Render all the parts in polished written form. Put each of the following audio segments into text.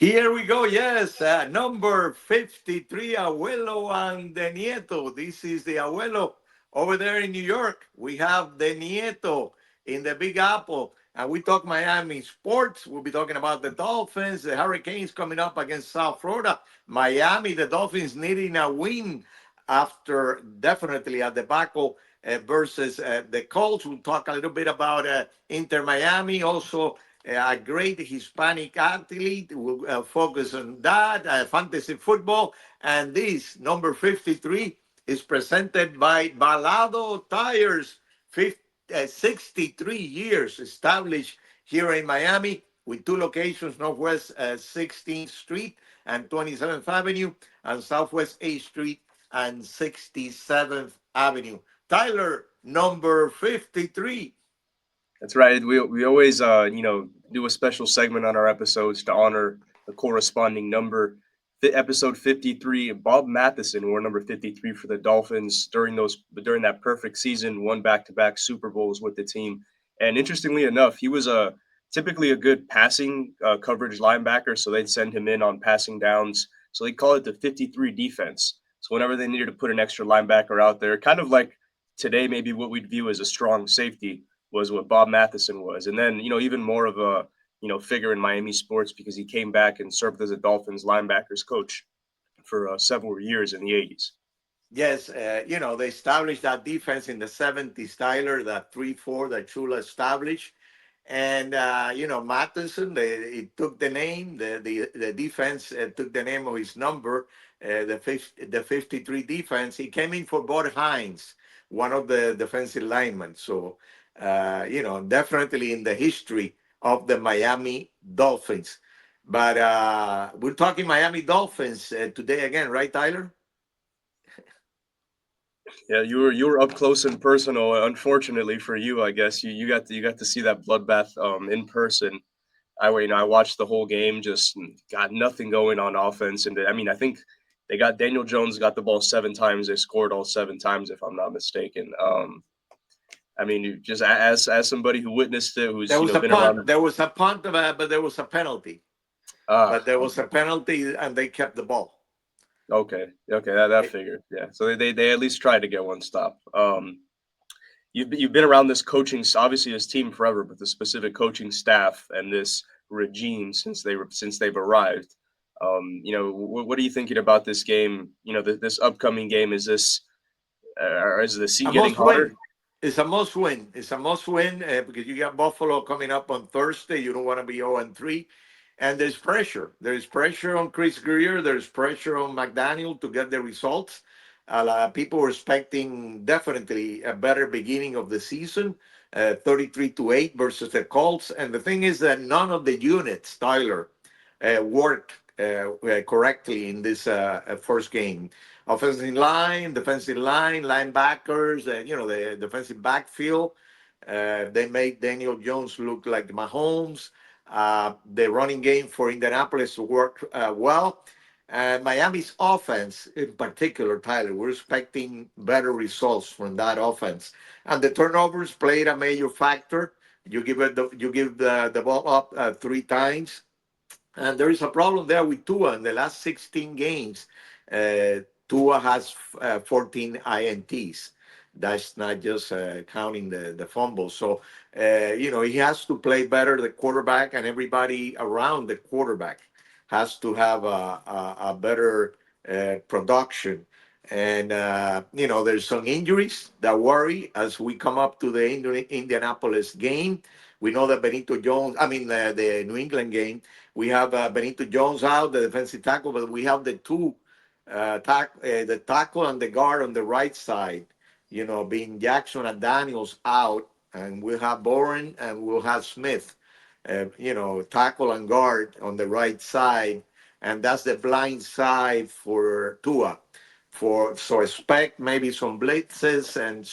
Here we go. Yes, number 53, Abuelo and the Nieto. This is the Abuelo over there in New York. We have the Nieto in the Big Apple. And we talk Miami sports. We'll be talking about the Dolphins, the Hurricanes coming up against South Florida. Miami, the Dolphins needing a win after definitely a debacle versus the Colts. We'll talk a little bit about Inter Miami. Also, a great Hispanic athlete. We'll focus on that, fantasy football. And this, number 53, is presented by Balado Tires, 63 years established here in Miami with two locations, Northwest 16th Street and 27th Avenue, and Southwest 8th Street and 67th Avenue. Tyler, number 53. That's right. We always do a special segment on our episodes to honor the corresponding number. Episode 53, Bob Matheson wore number 53 for the Dolphins during that perfect season, won back-to-back Super Bowls with the team. And interestingly enough, he was typically a good passing coverage linebacker, so they'd send him in on passing downs. So they call it the 53 defense. So whenever they needed to put an extra linebacker out there, kind of like today maybe what we'd view as a strong safety, was what Bob Matheson was. And then, even more of a, figure in Miami sports because he came back and served as a Dolphins linebackers coach for several years in the 80s. Yes, they established that defense in the 70s, Tyler, that 3-4 that Chula established. And, Matheson, it took the name, the defense took the name of his number, the 53 defense. He came in for Bud Hines, one of the defensive linemen. So, definitely in the history of the Miami Dolphins. But we're talking Miami Dolphins today again, right, Tyler? Yeah, you were up close and personal. Unfortunately for you, I guess you got to see that bloodbath in person. I watched the whole game, just got nothing going on offense, and I mean I think they got Daniel Jones got the ball 7 times. They scored all 7 times, if I'm not mistaken. I mean, just as somebody who witnessed it, who's There was a been punt. around. There was a punt, but there was a penalty. But there was Okay, a penalty, and they kept the ball. okay, that It, figured. Yeah, so they at least tried to get one stop. You've been around this coaching, obviously this team forever, but the specific coaching staff and this regime since they've arrived. What are you thinking about this game? This upcoming game, is the seat a getting must hotter? win. It's a must win. It's a must win because you got Buffalo coming up on Thursday. You don't want to be 0-3. And there's pressure. There's pressure on Chris Greer. There's pressure on McDaniel to get the results. A lot of people were expecting definitely a better beginning of the season, 33-8 versus the Colts. And the thing is that none of the units, Tyler, worked correctly in this first game. Offensive line, defensive line, linebackers, the defensive backfield. They made Daniel Jones look like Mahomes. The running game for Indianapolis worked well. And Miami's offense, in particular, Tyler, we're expecting better results from that offense. And the turnovers played a major factor. You give the ball up 3 times, and there is a problem there with Tua in the last 16 games. Tua has 14 INTs. That's not just counting the fumbles. So, he has to play better, the quarterback, and everybody around the quarterback has to have a better production. And, there's some injuries that worry as we come up to the Indianapolis game. We know that Benito Jones, the New England game, we have Benito Jones out, the defensive tackle, but we have the two, the tackle and the guard on the right side, being Jackson and Daniels out, and we'll have Boren and we'll have Smith, tackle and guard on the right side, and that's the blind side for Tua. So expect maybe some blitzes and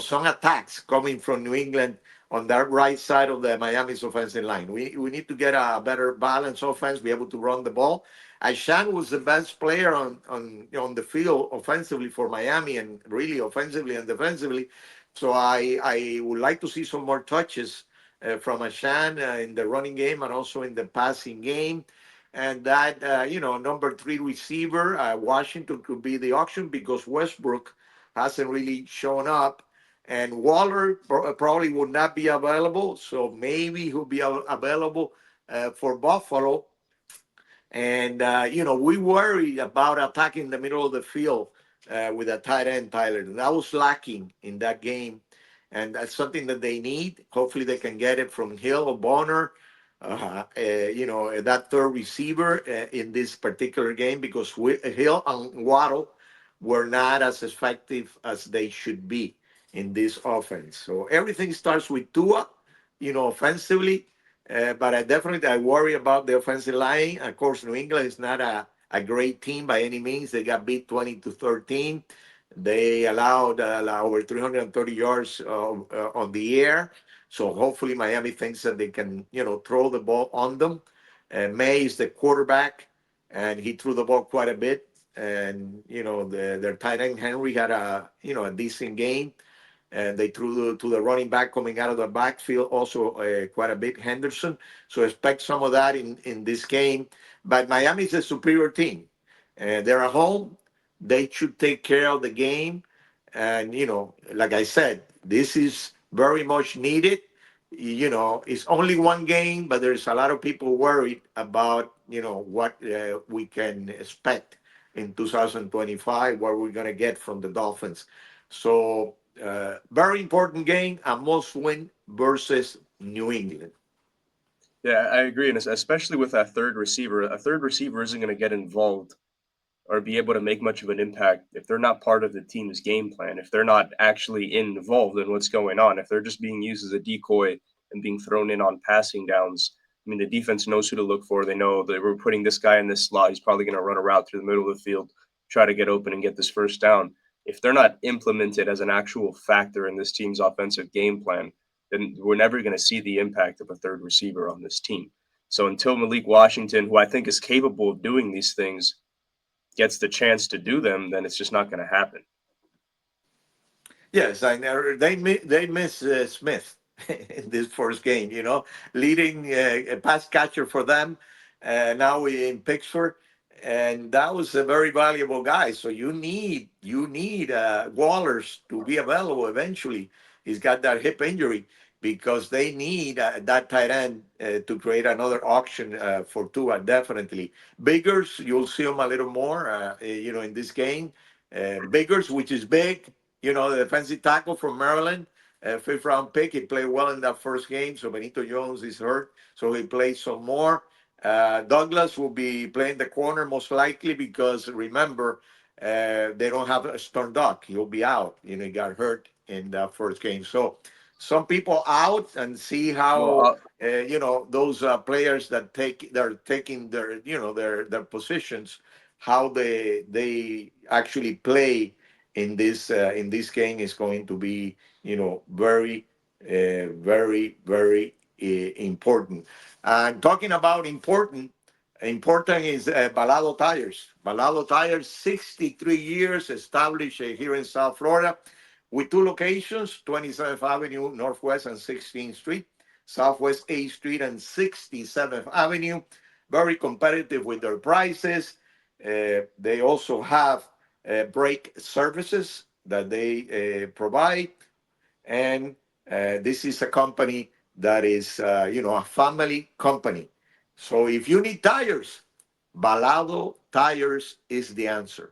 some attacks coming from New England on that right side of the Miami's offensive line. We need to get a better balanced offense, be able to run the ball. Ashan was the best player on the field offensively for Miami, and really offensively and defensively. So I would like to see some more touches from Ashan in the running game and also in the passing game. and that number three receiver, Washington could be the option because Westbrook hasn't really shown up, and Waller probably would not be available, so maybe he'll be available for Buffalo. And we worry about attacking the middle of the field with a tight end, Tyler. And that was lacking in that game, and that's something that they need. Hopefully, they can get it from Hill or Bonner. That third receiver in this particular game because Hill and Waddle were not as effective as they should be in this offense. So everything starts with Tua, offensively, but I worry about the offensive line. Of course, New England is not a great team by any means. They got beat 20-13. They allowed over 330 yards on the air. So hopefully Miami thinks that they can, throw the ball on them. May is the quarterback, and he threw the ball quite a bit. And their tight end Henry had a decent game, and they threw to the running back coming out of the backfield also quite a bit, Henderson. So expect some of that in this game. But Miami is a superior team. They're at home. They should take care of the game. And, like I said, this is very much needed. It's only one game, but there's a lot of people worried about, what we can expect in 2025, what we're going to get from the Dolphins. So, very important game, a must win versus New England. Yeah, I agree, and especially with that third receiver, a third receiver isn't going to get involved or be able to make much of an impact if they're not part of the team's game plan, if they're not actually involved in what's going on, if they're just being used as a decoy and being thrown in on passing downs. I mean, the defense knows who to look for. They know that we're putting this guy in this slot. He's probably going to run a route through the middle of the field, try to get open and get this first down. If they're not implemented as an actual factor in this team's offensive game plan, then we're never going to see the impact of a third receiver on this team. So until Malik Washington, who I think is capable of doing these things, gets the chance to do them, then it's just not going to happen. Yes, I know they miss Smith in this first game. Leading a pass catcher for them. Now we in Pittsburgh, and that was a very valuable guy. So you need Wallers to be available eventually. He's got that hip injury because they need that tight end to create another auction for Tua. Definitely, Biggers, you'll see him a little more. In this game, Biggers, which is big, the defensive tackle from Maryland, fifth round pick. He played well in that first game. So Benito Jones is hurt. So he plays some more. Douglas will be playing the corner most likely because remember, they don't have a Stern Duck. He'll be out. He got hurt in that first game. So some people out and see Well, how those players they're taking their their positions, how they actually play in this game is going to be very very important. And talking about important is Balado Tires. Balado Tires, 63 years established here in South Florida with two locations, 27th Avenue Northwest and 16th Street, Southwest 8th Street and 67th Avenue. Very competitive with their prices. They also have brake services that they provide. And this is a company that is, a family company. So if you need tires, Balado Tires is the answer.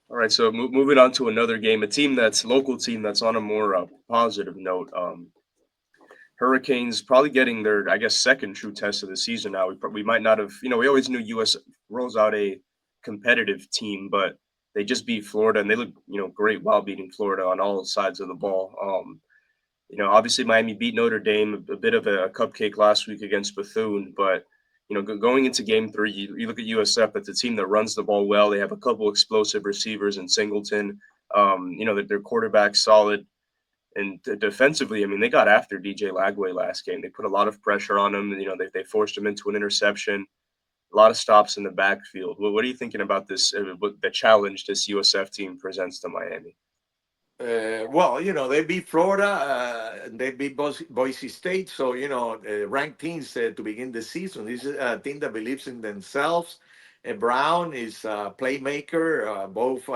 all right. So moving on to another game, a team that's local team that's on a more positive note. Hurricanes probably getting their, I guess, second true test of the season now. We might not have, we always knew U.S. rolls out a competitive team, but they just beat Florida and they look, great while beating Florida on all sides of the ball. Obviously Miami beat Notre Dame, a bit of a cupcake last week against Bethune, but going into Game 3, you look at USF. That's a team that runs the ball well. They have a couple explosive receivers in Singleton. Their quarterback's solid, and defensively, I mean, they got after DJ Lagway last game. They put a lot of pressure on him. They forced him into an interception. A lot of stops in the backfield. What are you thinking about this? What the challenge this USF team presents to Miami? Well, they beat Florida, and they beat Boise State. So, ranked teams to begin the season. This is a team that believes in themselves. Brown is a playmaker, both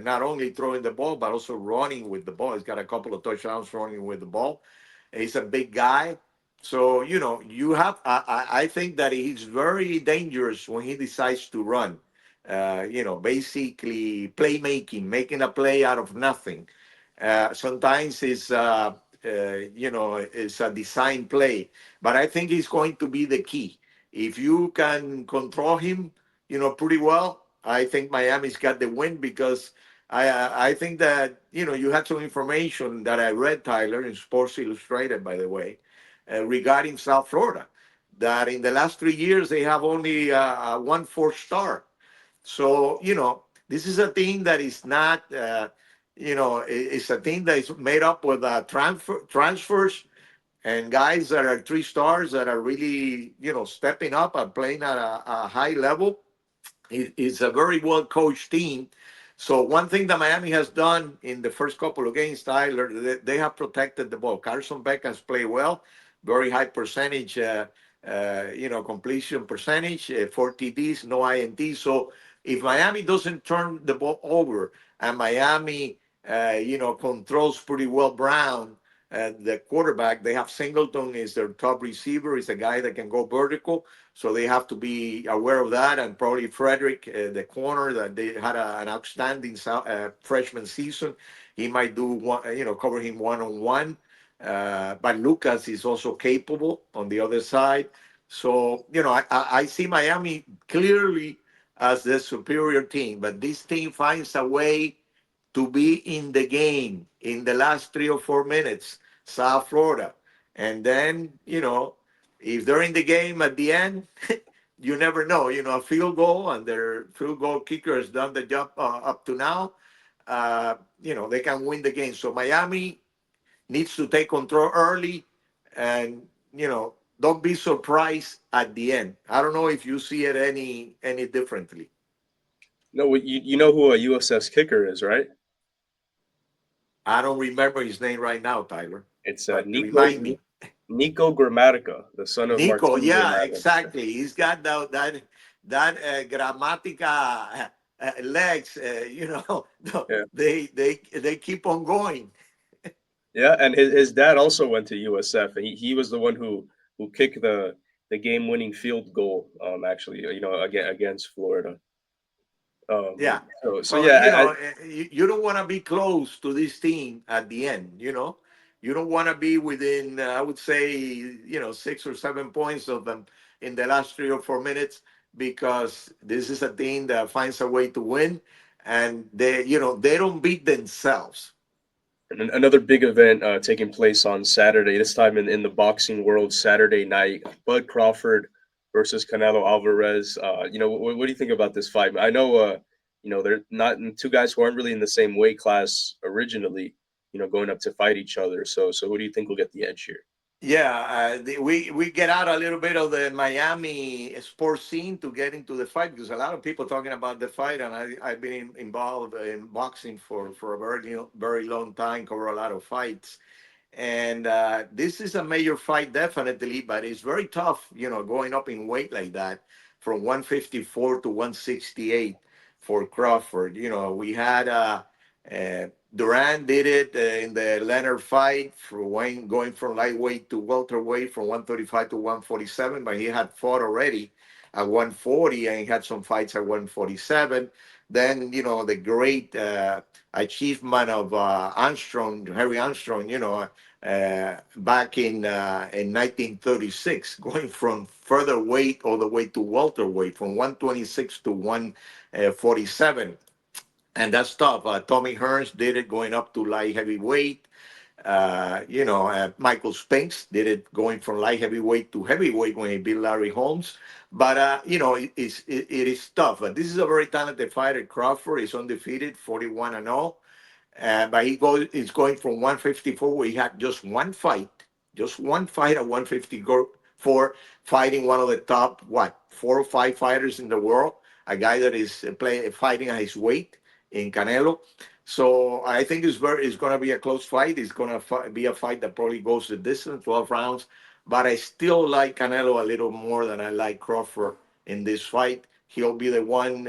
not only throwing the ball, but also running with the ball. He's got a couple of touchdowns running with the ball. He's a big guy. So, I think that he's very dangerous when he decides to run. Basically playmaking, making a play out of nothing. Sometimes it's a design play, but I think it's going to be the key. If you can control him, pretty well, I think Miami's got the win because I think that you had some information that I read, Tyler, in Sports Illustrated, by the way, regarding South Florida, that in the last 3 years they have only one four-star. So, this is a team that is not, it's a team that is made up with transfers and guys that are 3 stars that are really, stepping up and playing at a high level. It's a very well coached team. So one thing that Miami has done in the first couple of games, Tyler, they have protected the ball. Carson Beck has played well, very high percentage, completion percentage, 4 TDs, no INTs. So if Miami doesn't turn the ball over and Miami, controls pretty well Brown, the quarterback, they have Singleton is their top receiver. Is a guy that can go vertical. So they have to be aware of that. And probably Frederick, the corner, that they had an outstanding freshman season. He might do one, cover him one on one. But Lucas is also capable on the other side. So, I see Miami clearly as the superior team, but this team finds a way to be in the game in the last 3 or 4 minutes, South Florida. And then, if they're in the game at the end, you never know. A field goal, and their field goal kicker has done the job up to now. They can win the game. So Miami needs to take control early, and don't be surprised at the end. I don't know if you see it any differently. No, you know who a USF's kicker is, right? I don't remember his name right now, Tyler, It's but remind me. Nico Grammatica, the son of Nico, Martin yeah, Gramatica. exactly. He's got that grammatica legs. Yeah, they keep on going. yeah, and his dad also went to USF, and he was the one who kicked the game winning field goal. Actually, against Florida. Yeah. So Well, yeah, you don't want to be close to this team at the end. You don't want to be within, I would say, 6 or 7 points of them in the last 3 or 4 minutes, because this is a team that finds a way to win, and they don't beat themselves. and another big event taking place on Saturday. This time in the boxing world, Saturday night, Bud Crawford versus Canelo Alvarez. What do you think about this fight? I know, they're not two guys who aren't really in the same weight class originally. Going up to fight each other. So who do you think will get the edge here? Yeah, we get out a little bit of the Miami sports scene to get into the fight, because a lot of people talking about the fight, and I've been involved in boxing for a very long time, cover a lot of fights, and this is a major fight, definitely, but it's very tough, going up in weight like that from 154 to 168 for Crawford. We had Duran did it in the Leonard fight for Wayne, going from lightweight to welterweight from 135 to 147, but he had fought already at 140, and he had some fights at 147. Then, the great achievement of Armstrong, Harry Armstrong, back in 1936, going from further weight all the way to welterweight from 126 to 147. And that's tough. Tommy Hearns did it going up to light heavyweight. Michael Spinks did it going from light heavyweight to heavyweight when he beat Larry Holmes. But it is tough. But this is a very talented fighter. Crawford is undefeated, 41-0. But he's going from 154, where he had just one fight at 154, fighting one of the top, 4 or 5 fighters in the world, a guy that is fighting at his weight. in Canelo. So I think it's going to be a close fight. It's going to be a fight that probably goes the distance, 12 rounds. But I still like Canelo a little more than I like Crawford in this fight. He'll be the one,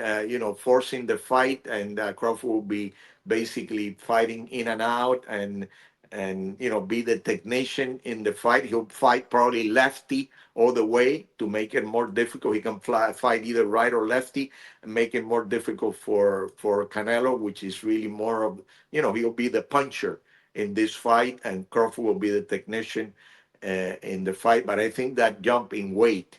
forcing the fight, and Crawford will be basically fighting in and out, and be the technician in the fight. He'll fight probably lefty all the way to make it more difficult. He can fight either right or lefty and make it more difficult for Canelo, which is really more of, he'll be the puncher in this fight, and Crawford will be the technician in the fight. But I think that jump in weight,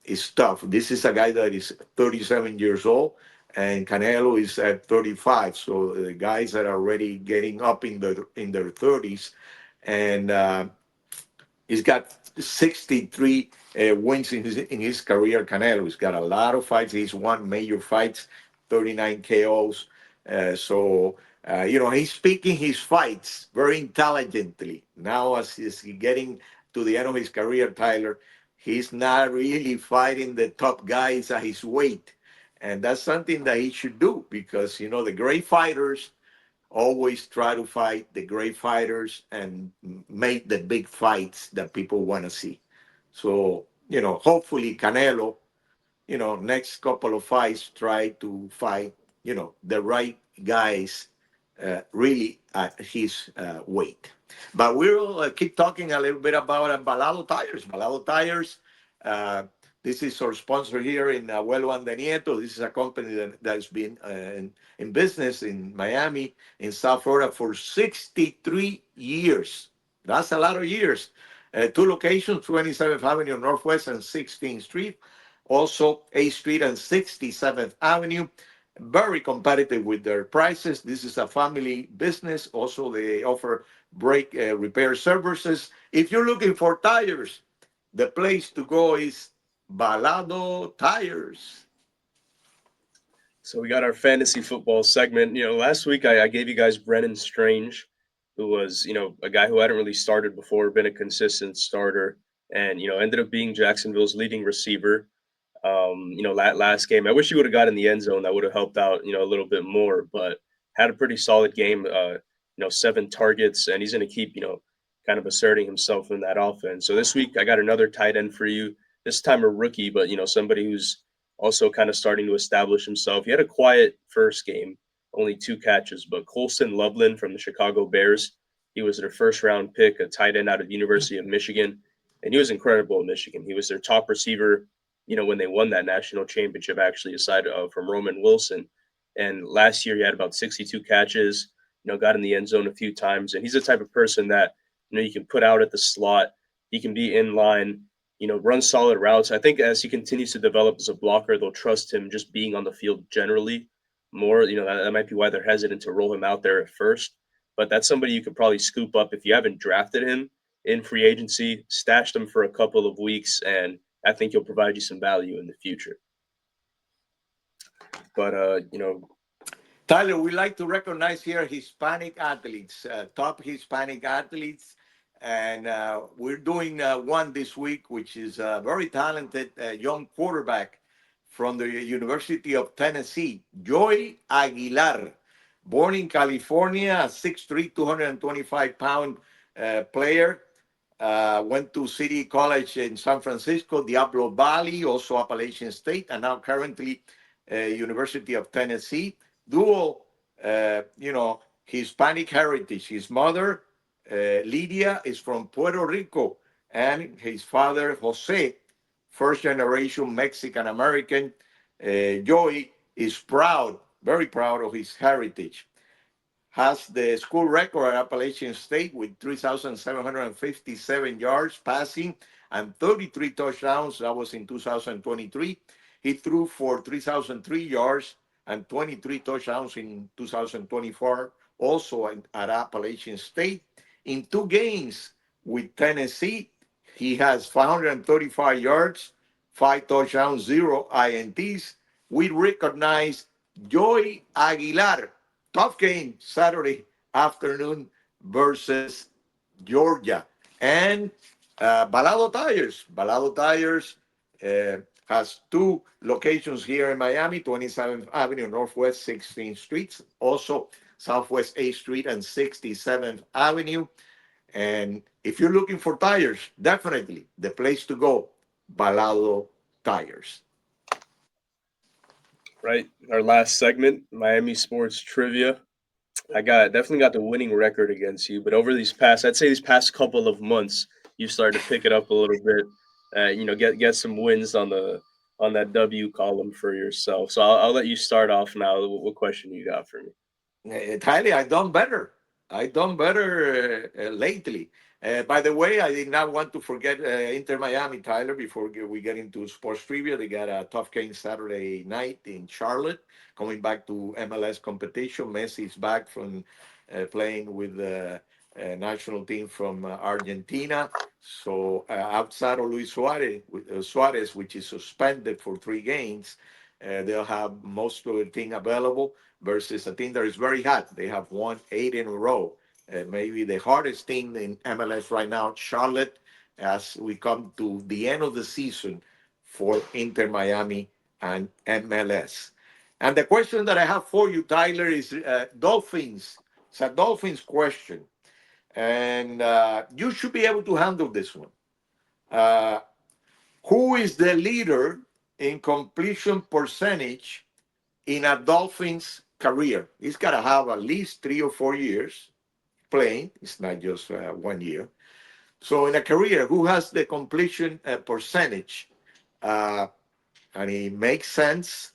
is tough. This is a guy that is 37 years old, and Canelo is at 35. So the guys that are already getting up in their 30s, and he's got 63 wins in his career. Canelo, he's got a lot of fights. He's won major fights, 39 KOs. He's picking his fights very intelligently. Now, as he's getting to the end of his career, Tyler, he's not really fighting the top guys at his weight. And that's something that he should do, because, the great fighters always try to fight the great fighters and make the big fights that people want to see. So, hopefully Canelo, next couple of fights, try to fight, the right guys really at his weight. But we'll keep talking a little bit about Balado Tires. Balado Tires, uh, this is our sponsor here in Abuelo and Nieto. This is a company that's been in business in Miami, in South Florida, for 63 years. That's a lot of years. Two locations, 27th Avenue Northwest and 16th Street. Also, 8th Street and 67th Avenue. Very competitive with their prices. This is a family business. Also, they offer brake repair services. If you're looking for tires, the place to go is Balado Tires. So we got our fantasy football segment. Last week I gave you guys Brennan Strange, who was, a guy who hadn't really started before, been a consistent starter, and ended up being Jacksonville's leading receiver. Last game, I wish he would have got in the end zone. That would have helped out, a little bit more. But had a pretty solid game. 7 targets, and he's going to keep, kind of asserting himself in that offense. So this week I got another tight end for you. This time a rookie, but somebody who's also kind of starting to establish himself. He had a quiet first game, only 2 catches, but Colston Loveland from the Chicago Bears, he was their first round pick, a tight end out of the University of Michigan, and he was incredible in Michigan. He was their top receiver, when they won that national championship, actually, aside from Roman Wilson. And last year he had about 62 catches, got in the end zone a few times, and he's the type of person that you can put out at the slot. He can be in line, run solid routes. I think as he continues to develop as a blocker, they'll trust him just being on the field generally more. That might be why they're hesitant to roll him out there at first. But that's somebody you could probably scoop up if you haven't drafted him in free agency, stashed him for a couple of weeks, and I think he'll provide you some value in the future. But Tyler, we like to recognize here Hispanic athletes, top Hispanic athletes. And we're doing one this week, which is a very talented young quarterback from the University of Tennessee, Joy Aguilar, born in California, a 6'3", 225-pound player. Went to City College in San Francisco, Diablo Valley, also Appalachian State, and now currently University of Tennessee. Dual, Hispanic heritage. His mother, Lydia, is from Puerto Rico, and his father, Jose, first generation Mexican American. Joey is proud, very proud of his heritage. Has the school record at Appalachian State with 3,757 yards passing and 33 touchdowns. That was in 2023. He threw for 3,003 yards and 23 touchdowns in 2024, also at Appalachian State. In 2 games with Tennessee, he has 535 yards, 5 touchdowns, 0 INTs. We recognize Joy Aguilar. Tough game Saturday afternoon versus Georgia. And Balado Tires. Balado Tires, has two locations here in Miami, 27th Avenue Northwest 16th Street, also Southwest 8th Street and 67th Avenue. And if you're looking for tires, definitely the place to go, Balado Tires. Right. Our last segment, Miami sports trivia. I definitely got the winning record against you, but over I'd say these past couple of months, you started to pick it up a little bit. Get some wins on that W column for yourself. So I'll let you start off now. What question you got for me? Tyler, I done better. I done better lately. By the way, I did not want to forget Inter Miami, Tyler. Before we get into sports trivia, they got a tough game Saturday night in Charlotte, coming back to MLS competition. Messi is back from playing with the national team from Argentina. So outside of Luis Suarez, which is suspended for 3 games, they'll have most of the team available versus a team that is very hot. They have won 8 in a row. Maybe the hardest team in MLS right now, Charlotte, as we come to the end of the season for Inter Miami and MLS. And the question that I have for you, Tyler, is Dolphins. It's a Dolphins question. And you should be able to handle this one. Uh, who is the leader in completion percentage in a Dolphins career? He's got to have at least 3 or 4 years playing. It's not just 1 year. So in a career, who has the completion percentage? Uh, and it makes sense.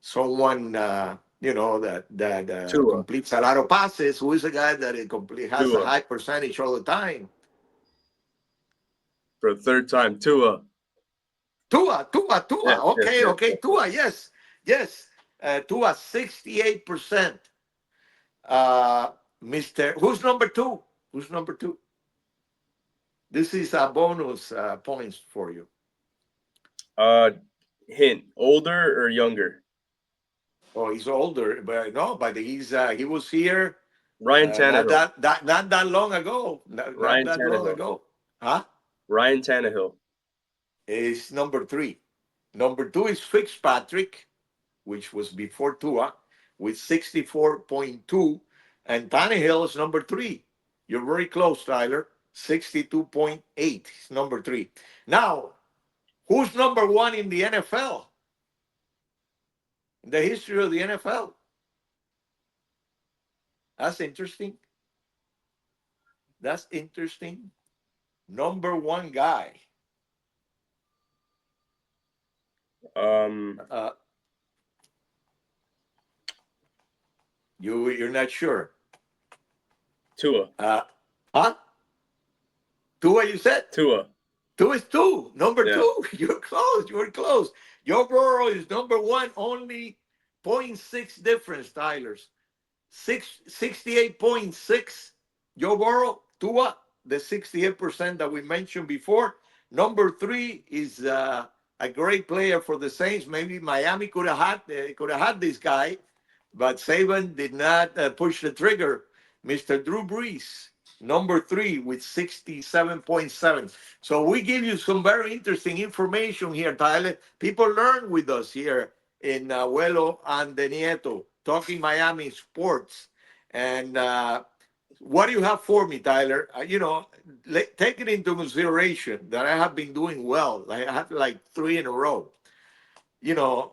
Someone that Tua. completes a lot of passes. Who is a guy that has a Tua. high percentage all the time? For the third time. Tua. Tua. Yes, yes, Okay, yes, okay. yes, yes. Tua, yes, yes. Tua, 68%. Uh, Mr. Who's number two? Who's number two? This is a bonus points for you. Uh, Hint: older or younger? Oh, he's older, but no, but he was here Ryan not Tannehill. that long ago. Not Ryan that long Tannehill. ago. Huh? Ryan Tannehill. Is number three. Number two is Fitzpatrick, which was before Tua, with 64.2. And Tannehill is number three. You're very close, Tyler. 62.8 is number three. Now, who's number one in the NFL? In the history of the NFL? That's interesting. That's interesting. Number one guy. Um, Uh, you're not sure. Tua. Uh, huh? Tua, you said? Tua. Two is two. Number Yeah. two. You're close. You're close. Joe Burrow is number one. Only point 0.6 difference, Tyler's. 68.6. Joe Burrow. Tua, the 68% that we mentioned before. Number three is a great player for the Saints. Maybe Miami could have had this guy, but Saban did not push the trigger. Mr. Drew Brees, number three with 67.7. So we give you some very interesting information here, Tyler. People learn with us here in Abuelo and the Nieto, talking Miami sports. And what do you have for me, Tyler? Take it into consideration that I have been doing well. I have like 3 in a row.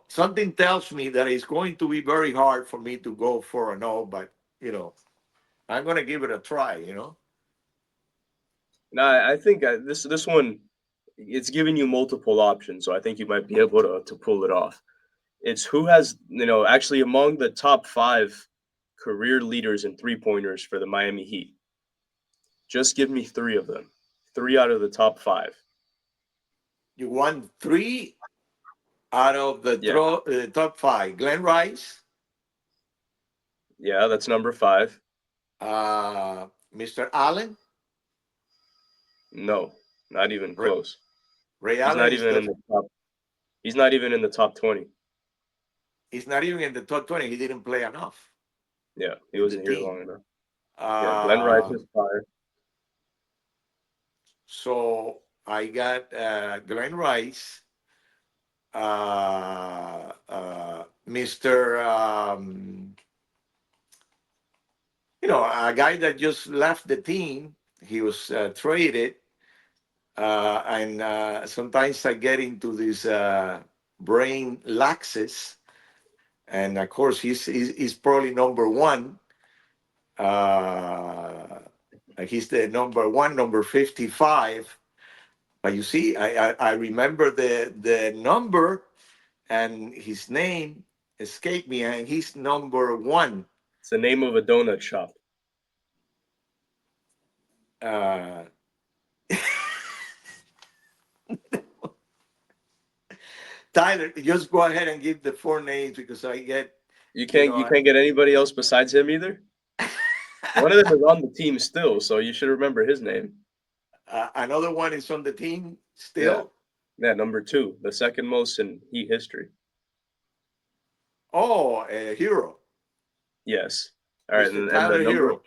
Something tells me that it's going to be very hard for me to go 4-0, but I'm going to give it a try. No, I think this one, it's giving you multiple options, so I think you might be able to pull it off. It's who has actually among the top five career leaders in 3 pointers for the Miami Heat. Just give me three of them. Three out of the top five. You won 3 out of the Yeah, top five. Glenn Rice, yeah, that's number five. Mr. Allen. No, not even Ray, close. Ray He's Allen not is even in the the top. He's not even in the top 20. He's not even in the top 20. He didn't play enough Yeah, he in the wasn't here team. long enough. Yeah, Glenn Rice Uh, is five. so I got Glenn Rice. Mr. A guy that just left the team. He was traded, and sometimes I get into this brain laxes, and of course he's probably number one. Uh, he's the number one, number 55. But you see, I remember the number and his name escaped me, and he's number one. It's the name of a donut shop. Uh, Tyler, just go ahead and give the four names because I get, You you can't know, you can't get anybody else besides him either. One of them is on the team still, so you should remember his name. another one is on the team Yeah, still. yeah, number two, the second most in Heat history. Oh, a hero, Yes. All right, Mr. and the Tyler number. Hero.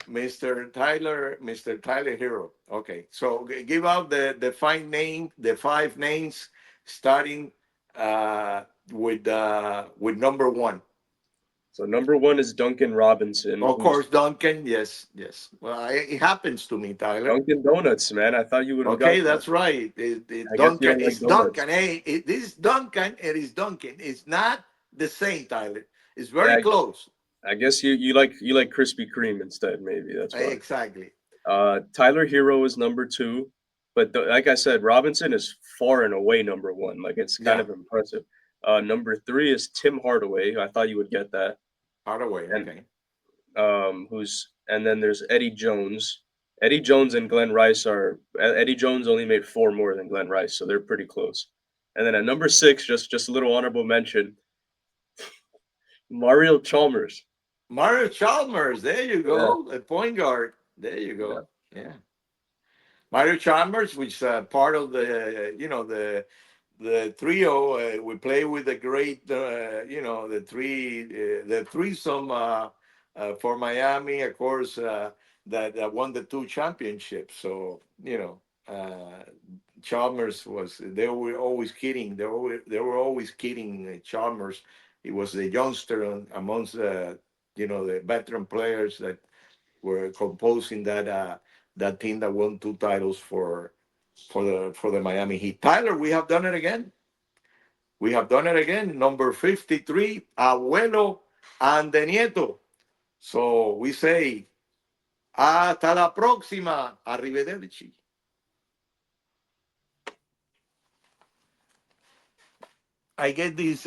Mr. Tyler Hero. Okay, so give out the five names, starting with number one. So number one is Duncan Robinson, Of who's course, Duncan. Yes, yes. Well, it happens to me, Tyler. Dunkin' Donuts, man. I thought you would have Okay, got that. that's right. I guess you Duncan. don't like It's donuts. Duncan. Hey, this is Duncan. It is Duncan. It's not the same, Tyler. It's very Yeah, close. I guess you like Krispy Kreme instead. Maybe that's why. Exactly. Tyler Hero is number two, but like I said, Robinson is far and away number one. Like it's kind Yeah. of impressive. Number three is Tim Hardaway. I thought you would get that, Hardaway. and Okay. who's and then there's Eddie Jones. Eddie Jones and Glenn Rice are Eddie Jones only made four more than Glenn Rice, so they're pretty close. And then at number six, just a little honorable mention, Mario Chalmers. Mario Chalmers. There you Yeah, go. A point guard. There you yeah. go. Yeah. Mario Chalmers, which is part of the trio. We play with the great, the threesome for Miami, of course, that won the two championships. So Chalmers was. They were always kidding. They were always kidding Chalmers. He was the youngster amongst the veteran players that were composing that team that won two titles for the Miami Heat. Tyler, we have done it again. We have done it again. Number 53, Abuelo and the Nieto. So we say, hasta la próxima. Arrivederci. I get this